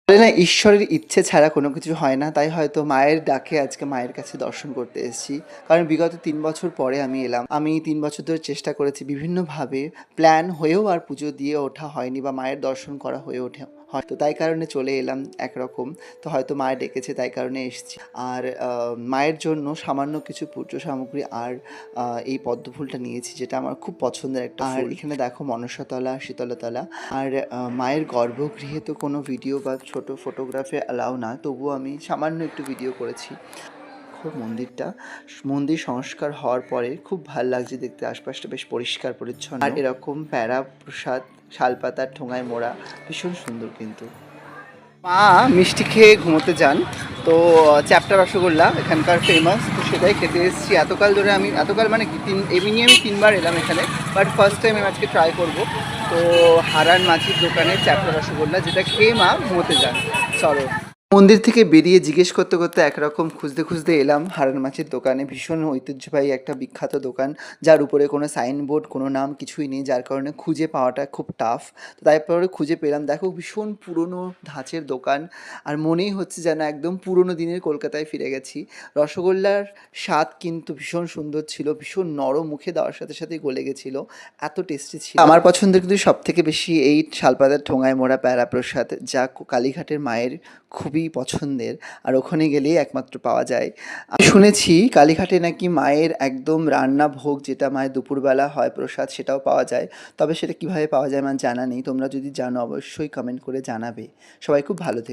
বলে না, ঈশ্বরের ইচ্ছে ছাড়া কোনো কিছু হয় না। তাই হয়তো মায়ের ডাকে আজকে মায়ের কাছে দর্শন করতে এসেছি। কারণ বিগত ৩ বছর পরে আমি এলাম। আমি ৩ বছর ধরে চেষ্টা করেছি বিভিন্নভাবে, প্ল্যান হয়েও আর পুজো দিয়ে ওঠা হয়নি বা মায়ের দর্শন করা হয়ে ওঠে হয়, তো তাই কারণে চলে এলাম একরকম। তো হয়তো মায়ের ডেকেছে তাই কারণে এসেছি। আর মায়ের জন্য সামান্য কিছু পুজো সামগ্রী আর এই পদ্ম ফুলটা নিয়েছি, যেটা আমার খুব পছন্দের একটা ফুল। আর এখানে দেখো মনসাতলা, শীতলাতলা। আর মায়ের গর্ভগৃহে তো কোনো ভিডিও বা ছোট ফটোগ্রাফি অ্যালাউ না, তবুও আমি সামান্য একটু ভিডিও করেছি। খুব মন্দির সংস্কার হওয়ার পরে খুব ভাল লাগছে দেখতে, আশপাশটা বেশ পরিষ্কার পরিচ্ছন্ন। আর এরকম প্যারা প্রসাদ শালপাতার ঠোঙায় মোড়া, ভীষণ সুন্দর। কিন্তু মা মিষ্টি খেয়ে ঘুমোতে যান, তো চ্যাপ্টা রসগোল্লা এখানকার ফেমাস, তো সেটাই খেতে এসেছি। এতকাল ধরে আমি, এতকাল মানে কি, এমনি আমি 3বার এলাম এখানে, বাট ফার্স্ট টাইম আমি আজকে ট্রাই করব। তো হারান মাছির দোকানে চ্যাপ্টা রসগোল্লা, যেটা খেয়ে মা ঘুমোতে যান। চলো। মন্দির থেকে বেরিয়ে জিজ্ঞেস করতে করতে একরকম খুঁজতে খুঁজতে এলাম হারান মাছের দোকানে। ভীষণ ঐতিহ্যবাহী একটা বিখ্যাত দোকান, যার উপরে কোনো সাইনবোর্ড, কোনো নাম কিছুই নেই, যার কারণে খুঁজে পাওয়াটা খুব টাফ। তো তারপরে খুঁজে পেলাম। দেখো, ভীষণ পুরনো ধাঁচের দোকান, আর মনেই হচ্ছে যেন একদম পুরনো দিনের কলকাতায় ফিরে গেছি। রসগোল্লার স্বাদ কিন্তু ভীষণ সুন্দর ছিল, ভীষণ নরম, মুখে দেওয়ার সাথে সাথেই গলে গেছিলো, এত টেস্টি ছিল। আমার পছন্দের কিন্তু সব থেকে বেশি এই শালপাতার ঠোঙায় মোড়া প্যারা প্রসাদ, যা কালীঘাটের মায়ের খুবই পছন্দের, আর ওখানে গেলেই একমাত্র পাওয়া যায়। আমি শুনেছি কালীঘাটে নাকি মায়ের একদম রান্না ভোগ, যেটা মায়ের দুপুরবেলা হয় প্রসাদ, সেটাও পাওয়া যায়। তবে সেটা কিভাবে পাওয়া যায় আমার জানা নেই, তোমরা যদি জানো অবশ্যই কমেন্ট করে জানাবে। সবাই খুব ভালো থেকো।